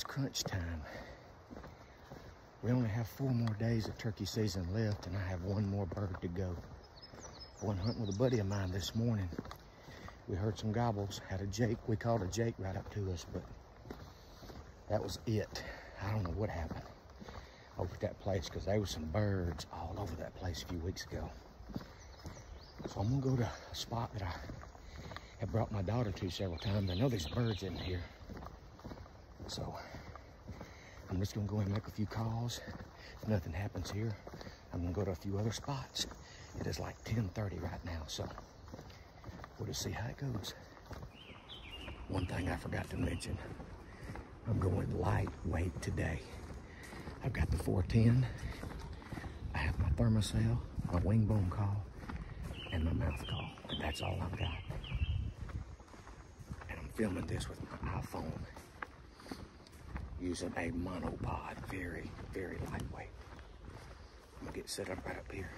It's crunch time. We only have 4 more days of turkey season left, and I have 1 more bird to go. I went hunting with a buddy of mine this morning. We heard some gobbles, had a jake. We caught a jake right up to us, but that was it. I don't know what happened over at that place, because there was some birds all over that place a few weeks ago. So I'm gonna go to a spot that I have brought my daughter to several times. I know there's birds in here. So I'm just gonna go and make a few calls. If nothing happens here, I'm gonna go to a few other spots. It is like 10:30 right now, so we'll just see how it goes. One thing I forgot to mention, I'm going lightweight today. I've got the 410, I have my Thermacell, my wing bone call, and my mouth call, and that's all I've got. And I'm filming this with my iPhone, using a monopod, very, very lightweight. I'm gonna get set up right up here,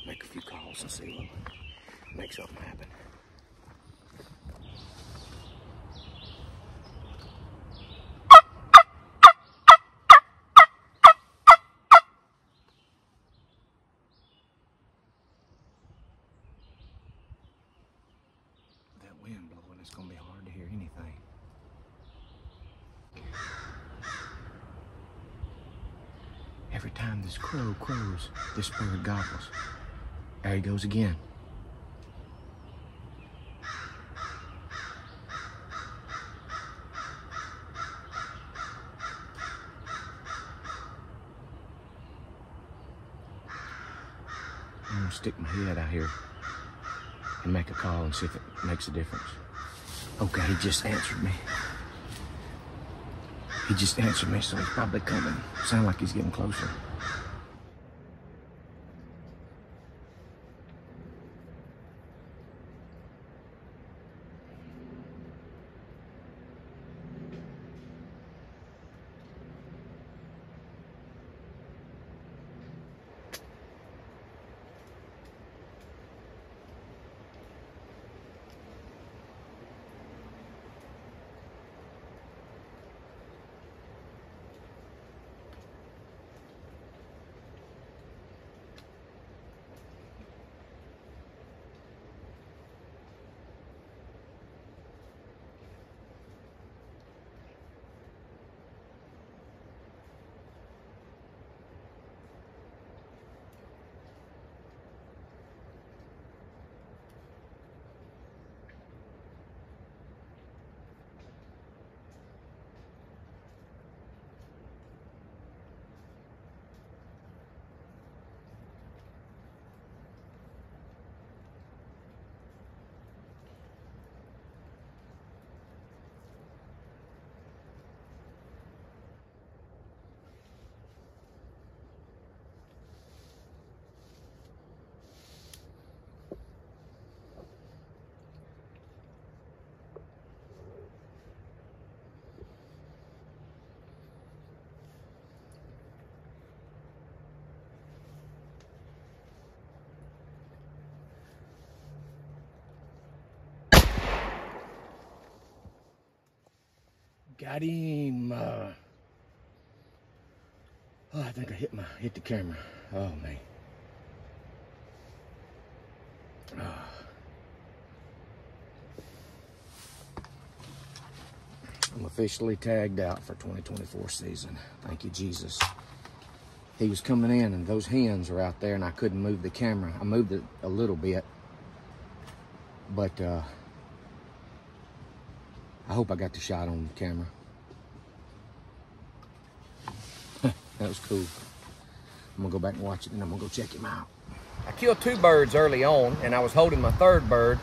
make a few calls and see what make something happen. That wind blowing, it's gonna be hard to hear anything. Every time this crow crows, this bird gobbles. There he goes again. I'm gonna stick my head out here and make a call and see if it makes a difference. Okay, he just answered me. He just answered me, so he's probably coming. Sound like he's getting closer. Got him. Oh, I think I hit the camera. Oh, man. I'm officially tagged out for 2024 season. Thank you, Jesus. He was coming in, and those hens were out there, and I couldn't move the camera. I moved it a little bit, but I hope I got the shot on the camera. That was cool. I'm gonna go back and watch it, and I'm gonna go check him out. I killed 2 birds early on, and I was holding my 3rd bird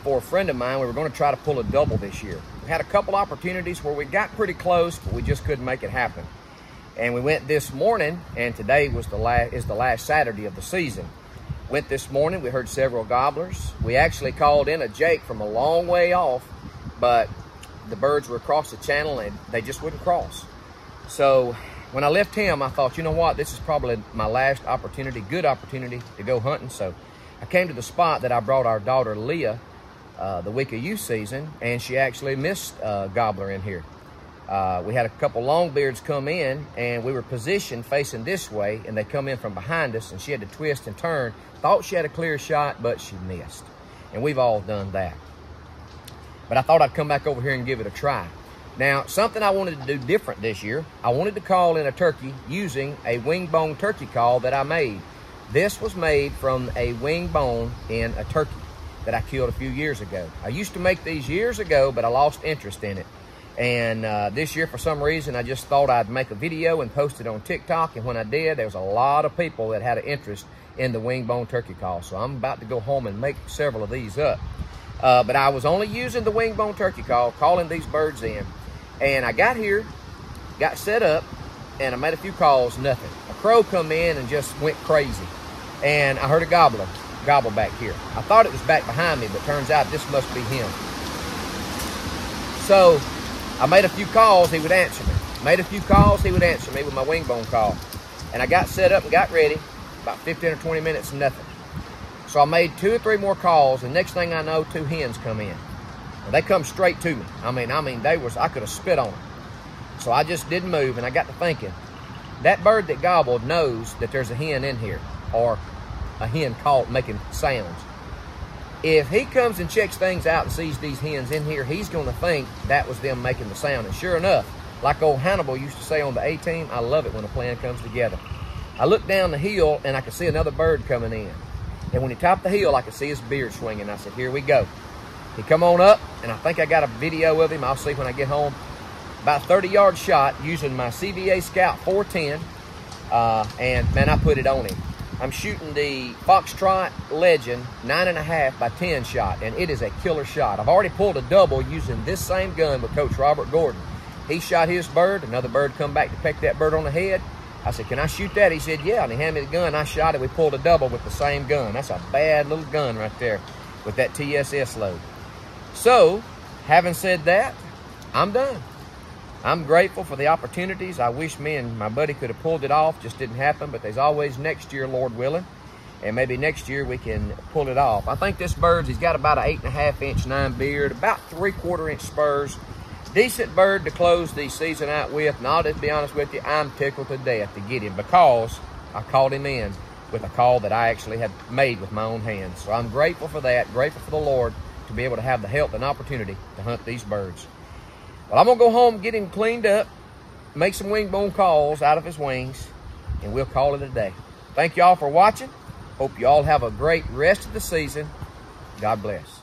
for a friend of mine. We were gonna try to pull a double this year. We had a couple opportunities where we got pretty close, but we just couldn't make it happen. And we went this morning, and today was the last Saturday of the season. Went this morning, we heard several gobblers. We actually called in a jake from a long way off, but the birds were across the channel and they just wouldn't cross. So when I left him, I thought, you know what, this is probably my last opportunity, good opportunity to go hunting. So I came to the spot that I brought our daughter Leah the week of youth season, and she actually missed a gobbler in here. We had a couple longbeards come in, and we were positioned facing this way, and they come in from behind us, and she had to twist and turn. Thought she had a clear shot, but she missed. And we've all done that. But I thought I'd come back over here and give it a try. Now, something I wanted to do different this year, I wanted to call in a turkey using a wing bone turkey call that I made. This was made from a wing bone in a turkey that I killed a few years ago. I used to make these years ago, but I lost interest in it. And this year, for some reason, I just thought I'd make a video and post it on TikTok. And when I did, there was a lot of people that had an interest in the wing bone turkey call. So I'm about to go home and make several of these up. But I was only using the wing bone turkey call, calling these birds in. And I got here, got set up, and I made a few calls, nothing. A crow come in and just went crazy. And I heard a gobbler gobble back here. I thought it was back behind me, but turns out this must be him. So I made a few calls, he would answer me. Made a few calls, he would answer me with my wing bone call. And I got set up and got ready, about 15 or 20 minutes, nothing. So I made 2 or 3 more calls, and next thing I know, 2 hens come in. And they come straight to me. I mean, I could have spit on them. So I just didn't move, and I got to thinking, that bird that gobbled knows that there's a hen in here, or a hen caught making sounds. If he comes and checks things out and sees these hens in here, he's going to think that was them making the sound. And sure enough, like old Hannibal used to say on the A-Team, I love it when a plan comes together. I looked down the hill, and I could see another bird coming in. And when he topped the hill, I could see his beard swinging. I said, here we go. He come on up, and I think I got a video of him. I'll see when I get home. About 30-yard shot using my CVA Scout 410. And, man, I put it on him. I'm shooting the Foxtrot Legend 9.5 by 10 shot, and it is a killer shot. I've already pulled a double using this same gun with Coach Robert Gordon. He shot his bird. Another bird come back to peck that bird on the head. I said, can I shoot that? He said, yeah, and he handed me the gun. I shot it. We pulled a double with the same gun. That's a bad little gun right there with that TSS load. So, having said that, I'm done. I'm grateful for the opportunities. I wish me and my buddy could have pulled it off. Just didn't happen, but there's always next year, Lord willing. And maybe next year we can pull it off. I think this bird's, he's got about an 8.5 inch 9 beard, about 3/4 inch spurs. Decent bird to close the season out with. And I'll just be honest with you, I'm tickled to death to get him because I called him in with a call that I actually had made with my own hands. So I'm grateful for that, grateful for the Lord to be able to have the help and opportunity to hunt these birds. Well, I'm going to go home, get him cleaned up, make some wing bone calls out of his wings, and we'll call it a day. Thank you all for watching. Hope you all have a great rest of the season. God bless.